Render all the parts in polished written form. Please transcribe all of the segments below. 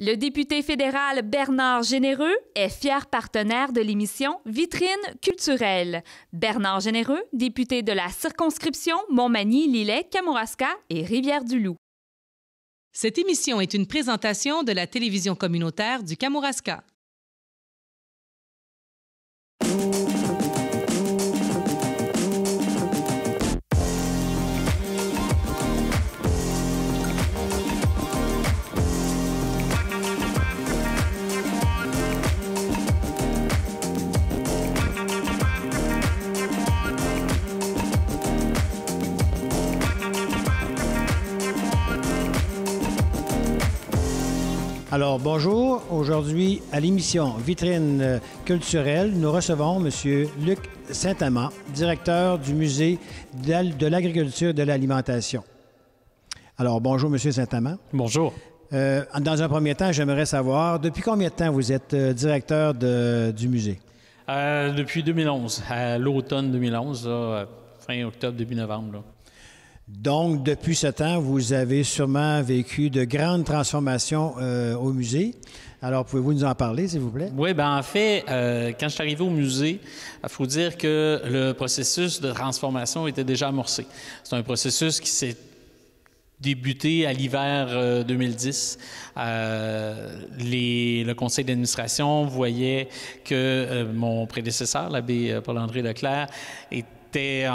Le député fédéral Bernard Généreux est fier partenaire de l'émission Vitrine culturelle. Bernard Généreux, député de la circonscription Montmagny-Lillet-Kamouraska et Rivière-du-Loup. Cette émission est une présentation de la télévision communautaire du Kamouraska. Alors, bonjour. Aujourd'hui, à l'émission Vitrine culturelle, nous recevons M. Luc Saint-Amand, directeur du Musée de l'agriculture et de l'alimentation. Alors, bonjour, M. Saint-Amand. Bonjour. Dans un premier temps, j'aimerais savoir, depuis combien de temps vous êtes directeur du musée? Depuis 2011, à l'automne 2011, là, fin octobre, début novembre. Là. Donc, depuis ce temps, vous avez sûrement vécu de grandes transformations au musée. Alors, pouvez-vous nous en parler, s'il vous plaît? Oui, bien en fait, quand je suis arrivé au musée, il faut dire que le processus de transformation était déjà amorcé. C'est un processus qui s'est débuté à l'hiver 2010. Le conseil d'administration voyait que mon prédécesseur, l'abbé Paul-André Leclerc, était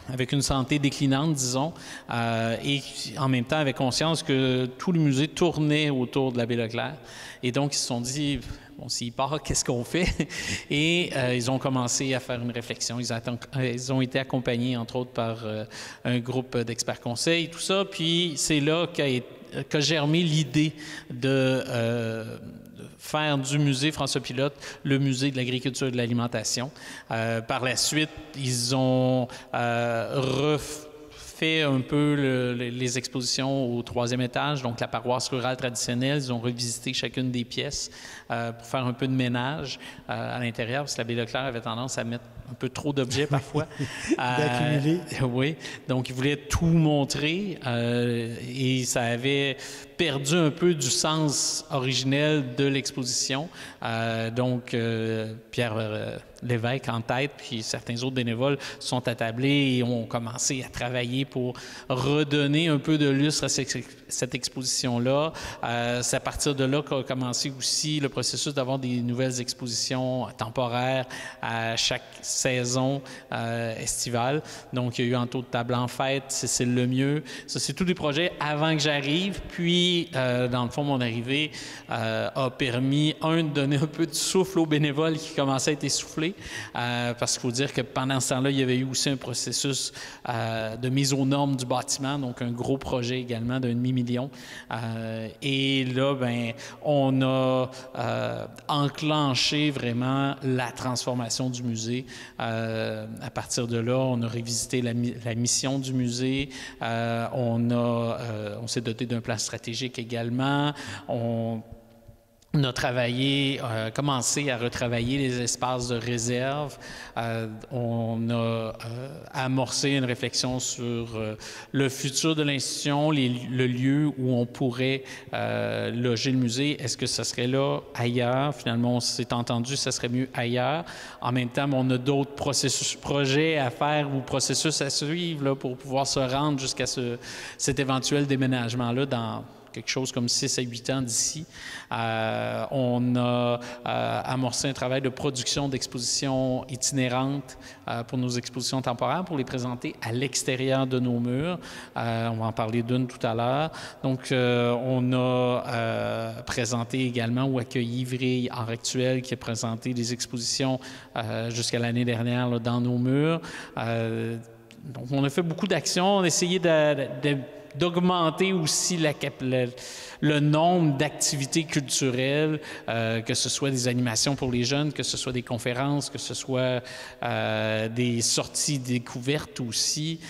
avec une santé déclinante, disons, et en même temps avait conscience que tout le musée tournait autour de l'abbé Leclerc. Et donc, ils se sont dit, bon, s'il part, qu'est-ce qu'on fait? Et ils ont commencé à faire une réflexion. Ils ont été accompagnés, entre autres, par un groupe d'experts conseils, tout ça. Puis, c'est là qu'a germé l'idée de faire du musée François Pilote le musée de l'agriculture et de l'alimentation. Par la suite, ils ont refait un peu les expositions au troisième étage, donc la paroisse rurale traditionnelle. Ils ont revisité chacune des pièces pour faire un peu de ménage à l'intérieur, parce que l'abbé Leclerc avait tendance à mettre un peu trop d'objets parfois. D'accumuler. Oui, donc ils voulaient tout montrer et ça avait perdu un peu du sens originel de l'exposition. Donc, Pierre Lévesque en tête, puis certains autres bénévoles sont attablés et ont commencé à travailler pour redonner un peu de lustre à cette exposition-là. C'est à partir de là qu'a commencé aussi le processus d'avoir des nouvelles expositions temporaires à chaque saison estivale. Donc, il y a eu en taux de table en fête, Cécile Lemieux. Ça, c'est tous des projets avant que j'arrive. Puis, dans le fond, mon arrivée a permis, de donner un peu de souffle aux bénévoles qui commençaient à être essoufflés. Parce qu'il faut dire que pendant ce temps-là, il y avait eu aussi un processus de mise aux normes du bâtiment, donc un gros projet également d'1,5 million. Et là, ben, on a enclenché vraiment la transformation du musée. À partir de là, on a révisité la mission du musée. On s'est doté d'un plan stratégique également. On a commencé à retravailler les espaces de réserve. On a amorcé une réflexion sur le futur de l'institution, le lieu où on pourrait loger le musée. Est-ce que ce serait là, ailleurs? Finalement, on s'est entendu, ça serait mieux ailleurs. En même temps, on a d'autres projets à faire ou processus à suivre là, pour pouvoir se rendre jusqu'à cet éventuel déménagement-là dans quelque chose comme 6 à 8 ans d'ici. On a amorcé un travail de production d'expositions itinérantes pour nos expositions temporaires, pour les présenter à l'extérieur de nos murs. On va en parler d'une tout à l'heure. Donc, on a présenté également ou accueilli Ivry Art Actuel, qui a présenté des expositions jusqu'à l'année dernière là, dans nos murs. Donc, on a fait beaucoup d'actions. On a essayé d'augmenter aussi le nombre d'activités culturelles, que ce soit des animations pour les jeunes, que ce soit des conférences, que ce soit des sorties découvertes aussi,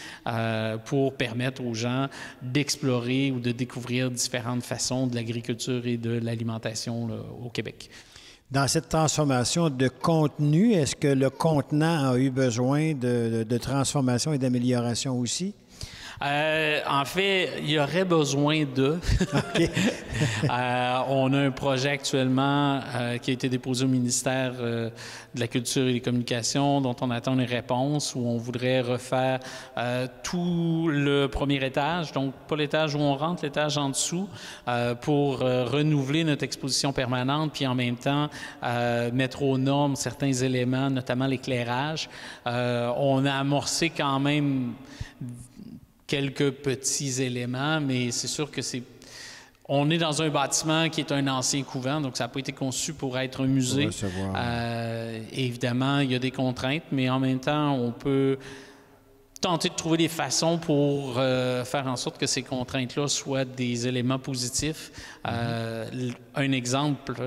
pour permettre aux gens d'explorer ou de découvrir différentes façons de l'agriculture et de l'alimentation là, au Québec. Dans cette transformation de contenu, est-ce que le contenant a eu besoin de transformation et d'amélioration aussi? En fait, il y aurait besoin d'eux. OK. On a un projet actuellement qui a été déposé au ministère de la Culture et des Communications, dont on attend une réponse, où on voudrait refaire tout le premier étage, donc pas l'étage où on rentre, l'étage en dessous, pour renouveler notre exposition permanente, puis en même temps mettre aux normes certains éléments, notamment l'éclairage. On a amorcé quand même quelques petits éléments, mais c'est sûr que on est dans un bâtiment qui est un ancien couvent, donc ça n'a pas été conçu pour être un musée. Évidemment, il y a des contraintes, mais en même temps, on peut tenter de trouver des façons pour faire en sorte que ces contraintes-là soient des éléments positifs. Un exemple,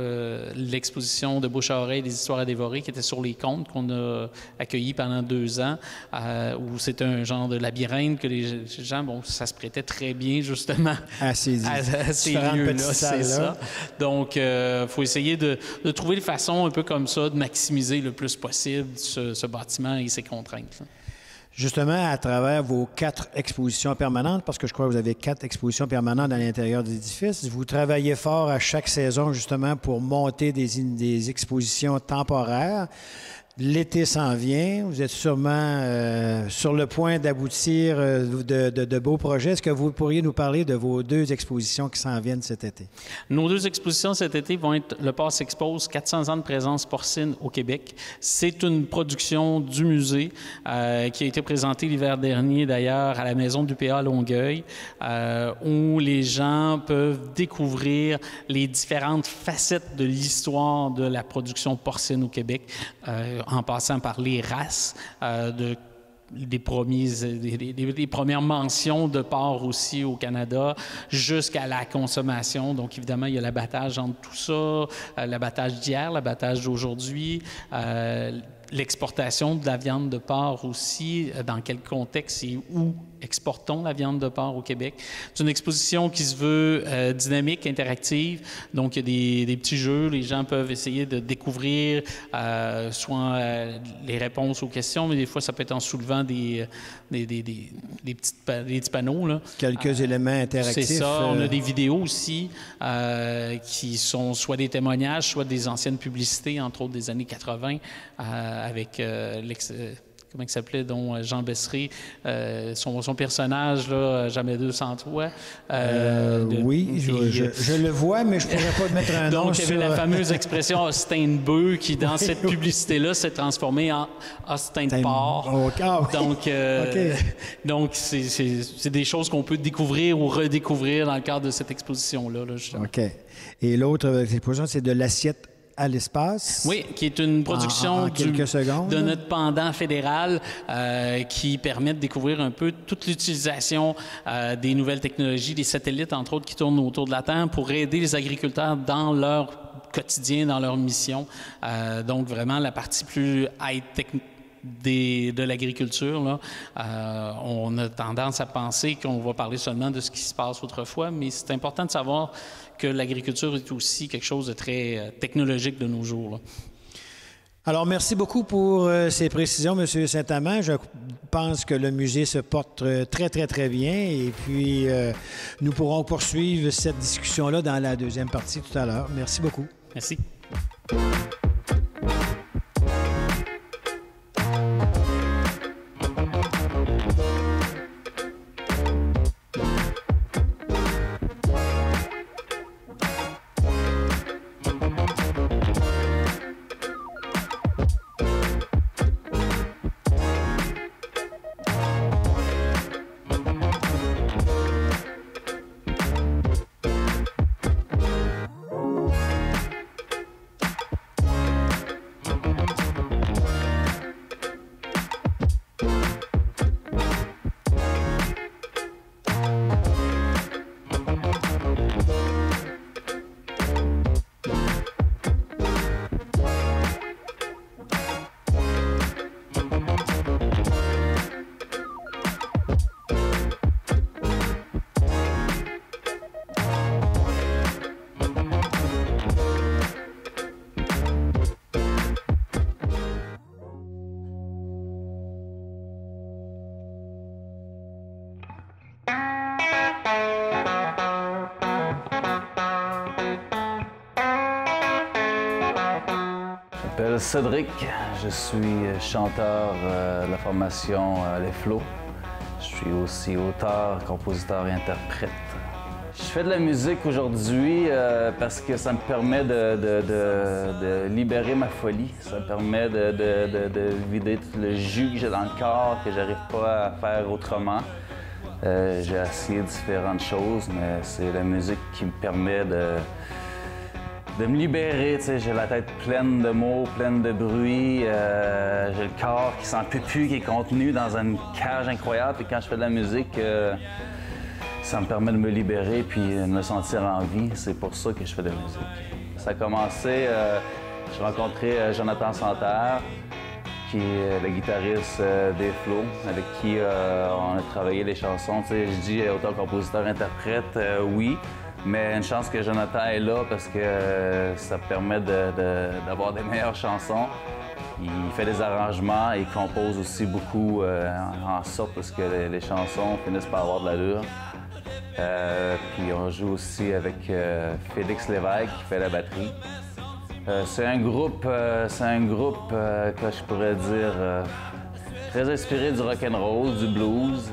l'exposition de Bouche à oreille des histoires à dévorer qui était sur les contes qu'on a accueilli pendant 2 ans, où c'était un genre de labyrinthe que les gens, bon, ça se prêtait très bien justement à ces lieux-là, c'est ça. Donc, il faut essayer de trouver des façons un peu comme ça de maximiser le plus possible ce bâtiment et ses contraintes. Justement, à travers vos 4 expositions permanentes, parce que je crois que vous avez 4 expositions permanentes à l'intérieur de l'édifice, vous travaillez fort à chaque saison, justement, pour monter des expositions temporaires. L'été s'en vient. Vous êtes sûrement sur le point d'aboutir de beaux projets. Est-ce que vous pourriez nous parler de vos 2 expositions qui s'en viennent cet été? Nos 2 expositions cet été vont être le Passe Expose, 400 ans de présence porcine au Québec. C'est une production du musée qui a été présentée l'hiver dernier, d'ailleurs, à la Maison du PA à Longueuil, où les gens peuvent découvrir les différentes facettes de l'histoire de la production porcine au Québec, en passant par les races des premières mentions de porc aussi au Canada jusqu'à la consommation. Donc, évidemment, il y a l'abattage entre tout ça, l'abattage d'hier, l'abattage d'aujourd'hui, l'exportation de la viande de porc aussi, dans quel contexte et où exportons la viande de porc au Québec. C'est une exposition qui se veut dynamique, interactive. Donc, il y a des petits jeux. Les gens peuvent essayer de découvrir soit les réponses aux questions, mais des fois, ça peut être en soulevant des petits panneaux. Là. Quelques éléments interactifs. C'est ça. On a des vidéos aussi qui sont soit des témoignages, soit des anciennes publicités, entre autres des années 80, avec comment il s'appelait, dont Jean Bessery, son personnage, là, Jamais 200 toi. Oui, je le vois, mais je ne pourrais pas mettre un nom. Donc, il y avait la fameuse expression Austin de bœuf qui, dans cette publicité-là, s'est transformée en Austin de porc. Donc, c'est des choses qu'on peut découvrir ou redécouvrir dans le cadre de cette exposition-là. Là, justement. OK. Et l'autre exposition, c'est de l'assiette à l'espace. Oui, qui est une production de notre pendant fédéral qui permet de découvrir un peu toute l'utilisation des nouvelles technologies, des satellites, entre autres, qui tournent autour de la Terre pour aider les agriculteurs dans leur quotidien, dans leur mission. Donc, vraiment, la partie plus high-tech de l'agriculture, là, on a tendance à penser qu'on va parler seulement de ce qui se passe autrefois, mais c'est important de savoir que l'agriculture est aussi quelque chose de très technologique de nos jours. Là. Alors, merci beaucoup pour ces précisions, M. Saint-Amand. Je pense que le musée se porte très, très, très bien et puis nous pourrons poursuivre cette discussion-là dans la deuxième partie tout à l'heure. Merci beaucoup. Merci. m'appelle Cédric, je suis chanteur de la formation Les Flots. Je suis aussi auteur, compositeur et interprète. Je fais de la musique aujourd'hui parce que ça me permet de libérer ma folie. Ça me permet de vider tout le jus que j'ai dans le corps, que j'arrive pas à faire autrement. J'ai essayé différentes choses, mais c'est la musique qui me permet de me libérer. J'ai la tête pleine de mots, pleine de bruit. J'ai le corps qui s'en peut plus, qui est contenu dans une cage incroyable. Et quand je fais de la musique, ça me permet de me libérer puis de me sentir en vie. C'est pour ça que je fais de la musique. Ça a commencé, j'ai rencontré Jonathan Santerre, qui est le guitariste des Flots, avec qui on a travaillé les chansons. Je dis auteur, compositeur, interprète, oui, mais une chance que Jonathan est là parce que ça permet d'avoir des meilleures chansons. Il fait des arrangements et il compose aussi beaucoup en sorte que les chansons finissent par avoir de l'allure. Puis on joue aussi avec Félix Lévesque qui fait la batterie. C'est un groupe que je pourrais dire très inspiré du rock'n'roll, du blues.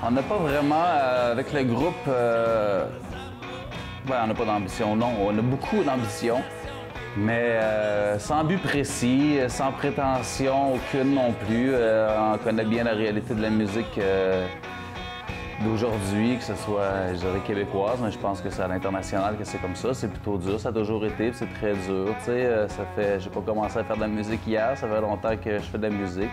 On n'a pas vraiment, avec le groupe, on n'a pas d'ambition, non. On a beaucoup d'ambition, mais sans but précis, sans prétention aucune non plus. On connaît bien la réalité de la musique d'aujourd'hui, que ce soit, je dirais, québécoise, mais je pense que c'est à l'international que c'est comme ça. C'est plutôt dur, ça a toujours été, c'est très dur. J'ai pas commencé à faire de la musique hier, ça fait longtemps que je fais de la musique.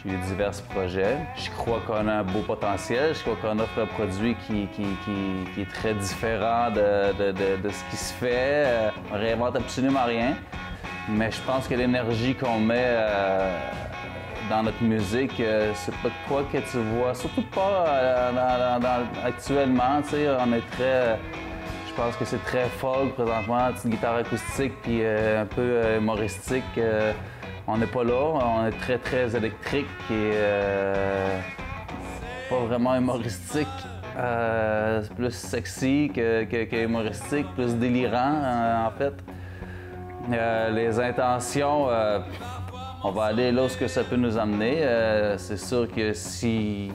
J'ai eu divers projets. Je crois qu'on a un beau potentiel, je crois qu'on offre un produit qui est très différent de ce qui se fait. On réinvente absolument rien, mais je pense que l'énergie qu'on met dans notre musique, c'est pas de quoi que tu vois, surtout pas actuellement, on est très... Je pense que c'est très folk présentement, petite guitare acoustique puis un peu humoristique. On n'est pas là, on est très très électrique et pas vraiment humoristique. C'est plus sexy que humoristique, plus délirant en fait. Les intentions... on va aller là où ça peut nous amener. C'est sûr que s'il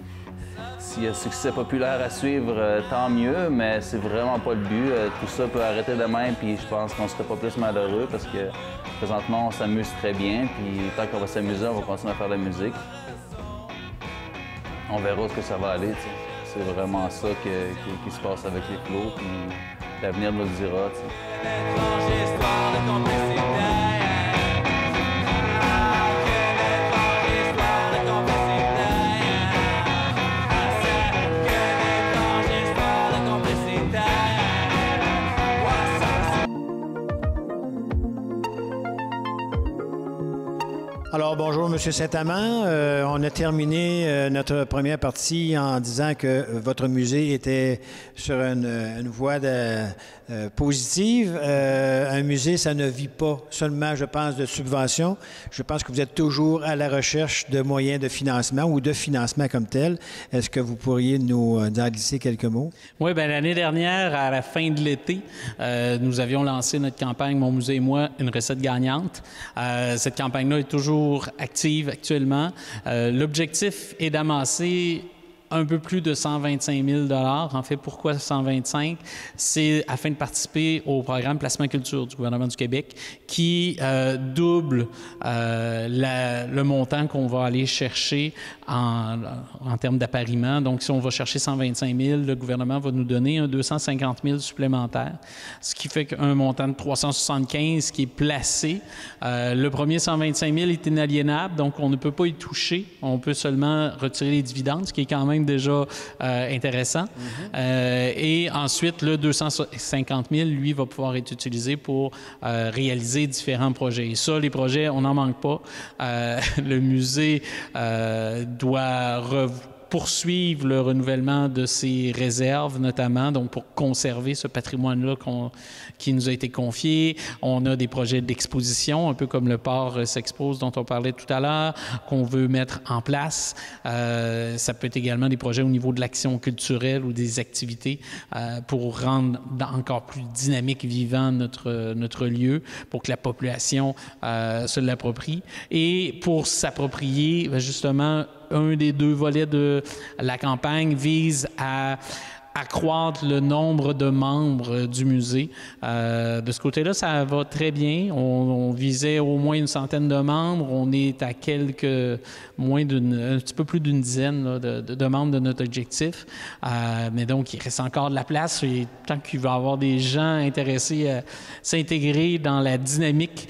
y a succès populaire à suivre, tant mieux, mais c'est vraiment pas le but. Tout ça peut arrêter demain, puis je pense qu'on serait pas plus malheureux parce que présentement, on s'amuse très bien, puis tant qu'on va s'amuser, on va continuer à faire de la musique. On verra où ça va aller. C'est vraiment ça qui se passe avec les Flots, puis l'avenir nous le dira. Alors, bonjour, M. Saint-Amand. On a terminé notre première partie en disant que votre musée était sur une voie positive. Un musée, ça ne vit pas seulement, je pense, de subventions. Je pense que vous êtes toujours à la recherche de moyens de financement ou de financement comme tel. Est-ce que vous pourriez nous en glisser quelques mots? Oui, bien, l'année dernière, à la fin de l'été, nous avions lancé notre campagne « Mon musée et moi, une recette gagnante ». Cette campagne-là est toujours active actuellement. L'objectif est d'amasser un peu plus de 125 000 $. En fait, pourquoi 125? C'est afin de participer au programme Placement Culture du gouvernement du Québec qui double le montant qu'on va aller chercher en termes d'appariement. Donc, si on va chercher 125 000, le gouvernement va nous donner un 250 000 supplémentaire, ce qui fait qu'un montant de 375 qui est placé. Le premier 125 000 est inaliénable, donc on ne peut pas y toucher. On peut seulement retirer les dividendes, ce qui est quand même déjà intéressant. Et ensuite, le 250 000, lui, va pouvoir être utilisé pour réaliser différents projets. Et ça, les projets, on n'en manque pas. Le musée doit poursuivre le renouvellement de ces réserves, notamment, donc pour conserver ce patrimoine-là qui nous a été confié. On a des projets d'exposition, un peu comme le port s'expose dont on parlait tout à l'heure, qu'on veut mettre en place. Ça peut être également des projets au niveau de l'action culturelle ou des activités pour rendre encore plus dynamique, vivant notre lieu, pour que la population se l'approprie. Et pour s'approprier, justement, un des deux volets de la campagne vise à accroître le nombre de membres du musée. De ce côté-là, ça va très bien. On visait au moins une centaine de membres. On est à un petit peu plus d'une dizaine là, de membres de notre objectif. Mais donc, il reste encore de la place. Et tant qu'il va y avoir des gens intéressés à s'intégrer dans la dynamique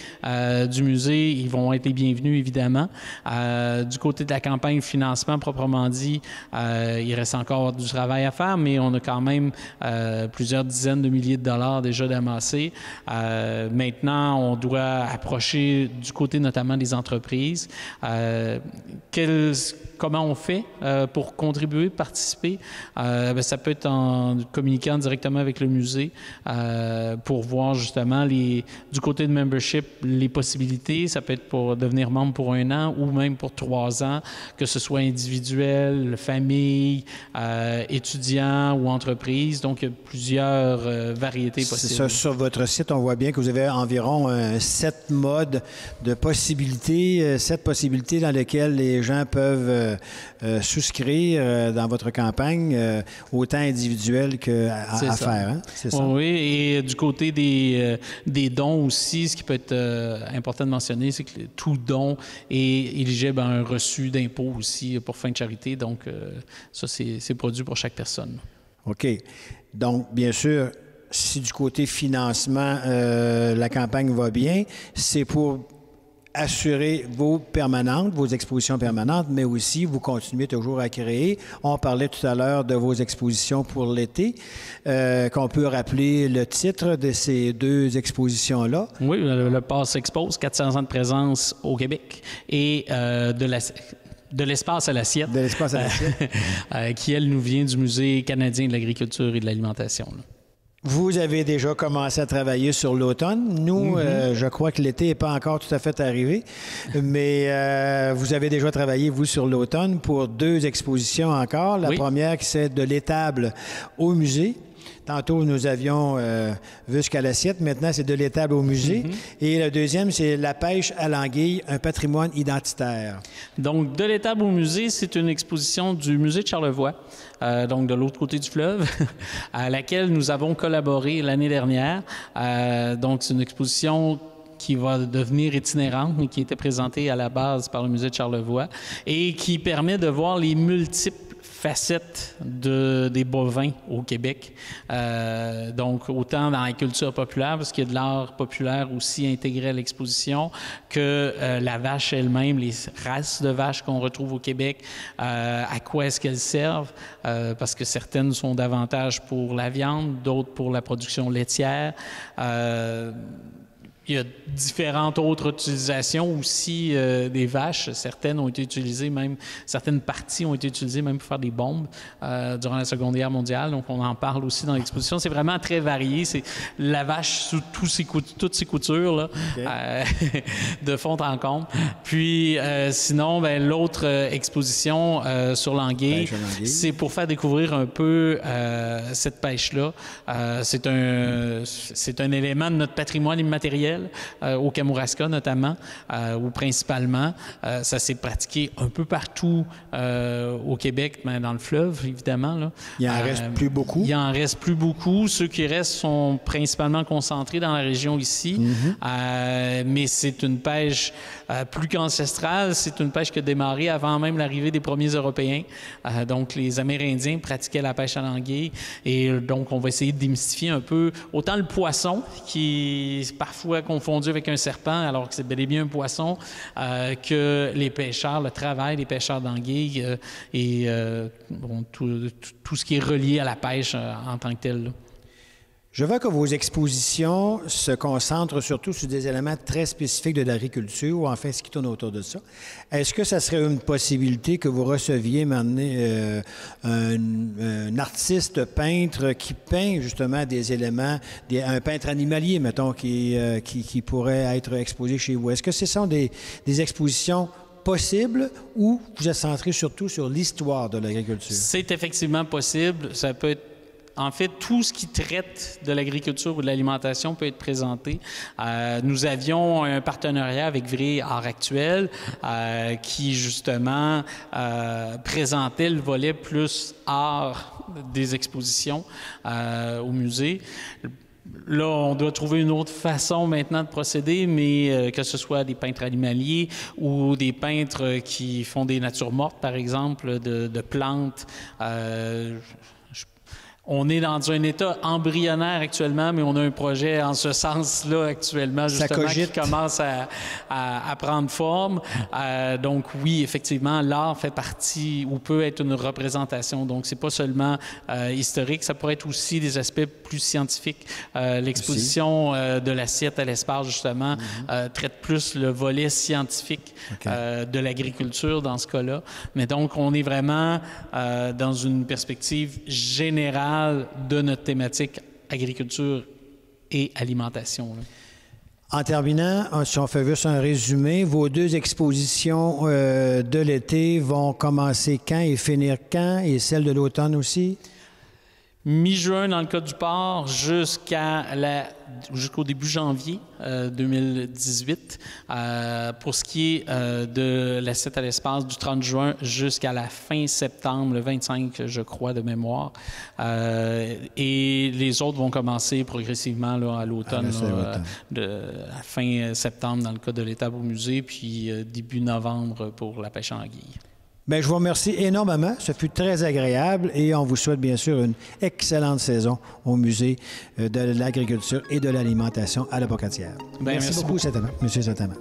du musée, ils vont être les bienvenus, évidemment. Du côté de la campagne financement, proprement dit, il reste encore du travail à faire, mais on a quand même plusieurs dizaines de milliers de dollars déjà d'amassés. Maintenant, on doit approcher du côté notamment des entreprises. Comment on fait pour contribuer, participer? Ça peut être en communiquant directement avec le musée pour voir justement du côté de membership les possibilités. Ça peut être pour devenir membre pour 1 an ou même pour 3 ans, que ce soit individuel, famille, étudiant ou entreprise. Donc, il y a plusieurs variétés possibles. C'est ça. Sur votre site, on voit bien que vous avez environ 7 modes de possibilités, 7 possibilités dans lesquelles les gens peuvent souscrire dans votre campagne, autant individuelle qu'à faire. Hein? C'est ça. Oui, et du côté des dons aussi, ce qui peut être important de mentionner, c'est que tout don est éligible à un reçu d'impôt aussi pour fin de charité. Donc, ça, c'est produit pour chaque personne. OK. Donc, bien sûr, si du côté financement, la campagne va bien, c'est pour assurer vos permanentes, vos expositions permanentes, mais aussi vous continuez toujours à créer. On parlait tout à l'heure de vos expositions pour l'été, qu'on peut rappeler le titre de ces 2 expositions-là. Oui, le Port s'expose, 400 ans de présence au Québec et de l'espace à l'assiette. De l'espace à l'assiette. Qui, elle, nous vient du Musée canadien de l'agriculture et de l'alimentation. Là. Vous avez déjà commencé à travailler sur l'automne. Nous, je crois que l'été n'est pas encore tout à fait arrivé, mais vous avez déjà travaillé, vous, sur l'automne pour 2 expositions encore. La première, c'est de l'étable au musée. Tantôt, nous avions vu jusqu'à l'assiette. Maintenant, c'est de l'étable au musée. Et le deuxième, c'est la pêche à l'anguille, un patrimoine identitaire. Donc, de l'étable au musée, c'est une exposition du musée de Charlevoix, donc de l'autre côté du fleuve, à laquelle nous avons collaboré l'année dernière. Donc, c'est une exposition qui va devenir itinérante, mais qui était présentée à la base par le musée de Charlevoix et qui permet de voir les multiples facettes des bovins au Québec. Donc, autant dans la culture populaire, parce qu'il y a de l'art populaire aussi intégré à l'exposition, que la vache elle-même, les races de vaches qu'on retrouve au Québec, à quoi est-ce qu'elles servent, parce que certaines sont davantage pour la viande, d'autres pour la production laitière. Il y a différentes autres utilisations aussi des vaches. Certaines ont été utilisées, même certaines parties ont été utilisées même pour faire des bombes durant la Seconde Guerre mondiale. Donc, on en parle aussi dans l'exposition. C'est vraiment très varié. C'est la vache sous toutes ses coutures, là, de fond en comble. Puis, sinon, l'autre exposition sur l'anguille, c'est pour faire découvrir un peu cette pêche-là. C'est un élément de notre patrimoine immatériel. Au Kamouraska notamment, ou principalement. Ça s'est pratiqué un peu partout au Québec, mais dans le fleuve, évidemment. Là. Il en reste plus beaucoup? Il en reste plus beaucoup. Ceux qui restent sont principalement concentrés dans la région ici. Mais c'est une pêche plus qu'ancestrale. C'est une pêche qui a démarré avant même l'arrivée des premiers Européens. Donc, les Amérindiens pratiquaient la pêche à l'anguille. Et donc, on va essayer de démystifier un peu autant le poisson, qui est parfois confondu avec un serpent, alors que c'est bel et bien un poisson, que les pêcheurs, le travail des pêcheurs d'anguilles et tout ce qui est relié à la pêche en tant que tel. Là. Je vois que vos expositions se concentrent surtout sur des éléments très spécifiques de l'agriculture, ou enfin ce qui tourne autour de ça. Est-ce que ça serait une possibilité que vous receviez maintenant un artiste peintre qui peint justement des éléments, un peintre animalier, mettons, qui pourrait être exposé chez vous? Est-ce que ce sont des expositions possibles ou vous êtes centré surtout sur l'histoire de l'agriculture? C'est effectivement possible. Ça peut être en fait, tout ce qui traite de l'agriculture ou de l'alimentation peut être présenté. Nous avions un partenariat avec Vré Art Actuel qui, justement, présentait le volet plus art des expositions au musée. Là, on doit trouver une autre façon maintenant de procéder, mais que ce soit des peintres animaliers ou des peintres qui font des natures mortes, par exemple, de plantes. On est dans un état embryonnaire actuellement, mais on a un projet en ce sens-là actuellement, justement, qui commence à prendre forme. Donc oui, effectivement, l'art fait partie ou peut être une représentation. Donc c'est pas seulement historique, ça pourrait être aussi des aspects plus scientifiques. L'exposition de l'assiette à l'espace, justement, traite plus le volet scientifique de l'agriculture dans ce cas-là. Mais donc on est vraiment dans une perspective générale de notre thématique agriculture et alimentation. Là. En terminant, si on fait juste un résumé, vos deux expositions de l'été vont commencer quand et finir quand, et celle de l'automne aussi? Mi-juin dans le cas du port jusqu'au début janvier 2018. Pour ce qui est de l'assiette à l'espace, du 30 juin jusqu'à la fin septembre, le 25, je crois, de mémoire. Et les autres vont commencer progressivement là, à l'automne, de la fin septembre dans le cas de l'étable au musée, puis début novembre pour la pêche en anguille. Bien, je vous remercie énormément. Ce fut très agréable et on vous souhaite bien sûr une excellente saison au Musée de l'agriculture et de l'alimentation à la Pocatière. Merci beaucoup, M. Saint-Amand.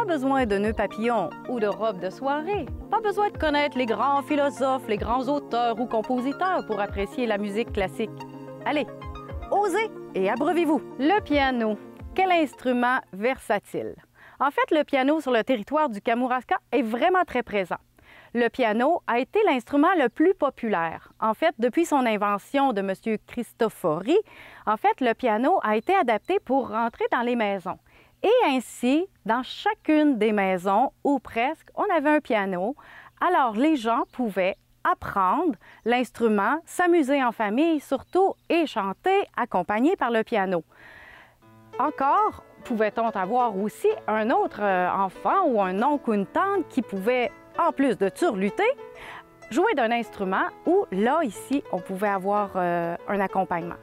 Besoin de nœuds papillons ou de robes de soirée, pas Pas besoin de connaître les grands philosophes, les grands auteurs ou compositeurs pour apprécier la musique classique. Allez, osez et abreuvez-vous. Le piano, quel instrument versatile. En fait, le piano sur le territoire du Kamouraska est vraiment très présent. Le piano a été l'instrument le plus populaire. En fait, depuis son invention de M. Cristofori, le piano a été adapté pour rentrer dans les maisons. Et ainsi, dans chacune des maisons, ou presque, on avait un piano. Alors, les gens pouvaient apprendre l'instrument, s'amuser en famille surtout et chanter accompagnés par le piano. Encore, pouvait-on avoir aussi un autre enfant ou un oncle ou une tante qui pouvait, en plus de turluter, jouer d'un instrument où, là, ici, on pouvait avoir un accompagnement.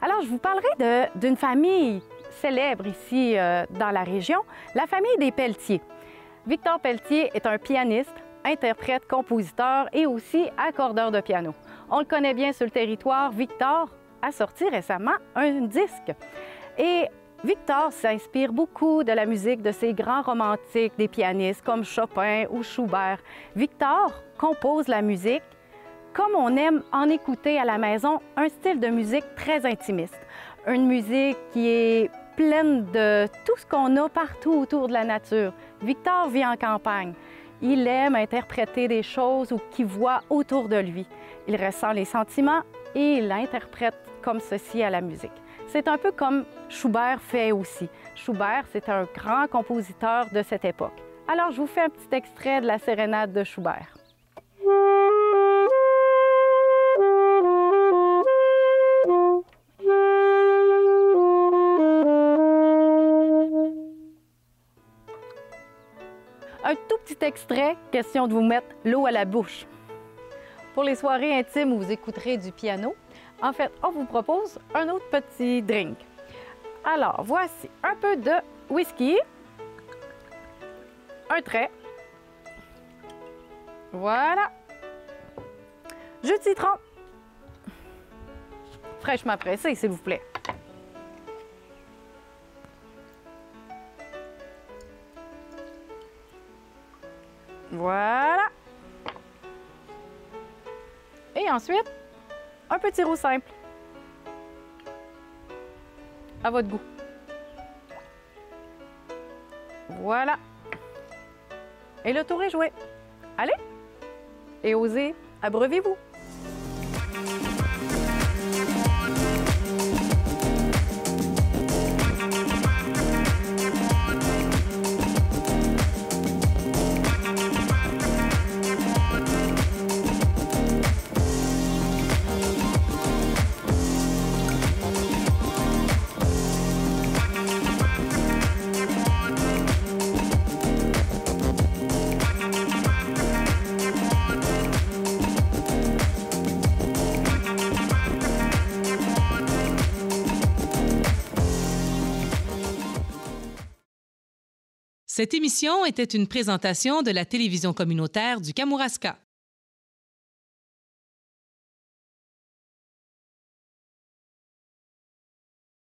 Alors, je vous parlerai d'une famille célèbre ici dans la région, la famille des Pelletier. Victor Pelletier est un pianiste, interprète, compositeur et aussi accordeur de piano. On le connaît bien sur le territoire. Victor a sorti récemment un disque. Et Victor s'inspire beaucoup de la musique de ces grands romantiques des pianistes comme Chopin ou Schubert. Victor compose la musique comme on aime en écouter à la maison, un style de musique très intimiste. Une musique qui est pleine de tout ce qu'on a partout autour de la nature. Victor vit en campagne. Il aime interpréter des choses ou qu'il voit autour de lui. Il ressent les sentiments et il interprète comme ceci à la musique. C'est un peu comme Schubert fait aussi. Schubert, c'est un grand compositeur de cette époque. Alors, je vous fais un petit extrait de la sérénade de Schubert. Un tout petit extrait, question de vous mettre l'eau à la bouche. Pour les soirées intimes où vous écouterez du piano, en fait, on vous propose un autre petit drink. Alors, voici un peu de whisky, un trait, voilà, jus de citron, fraîchement pressé, s'il vous plaît. Voilà. Et ensuite, un petit roux simple. À votre goût. Voilà. Et le tour est joué. Allez, et osez, abreuvez-vous. Cette émission était une présentation de la télévision communautaire du Kamouraska.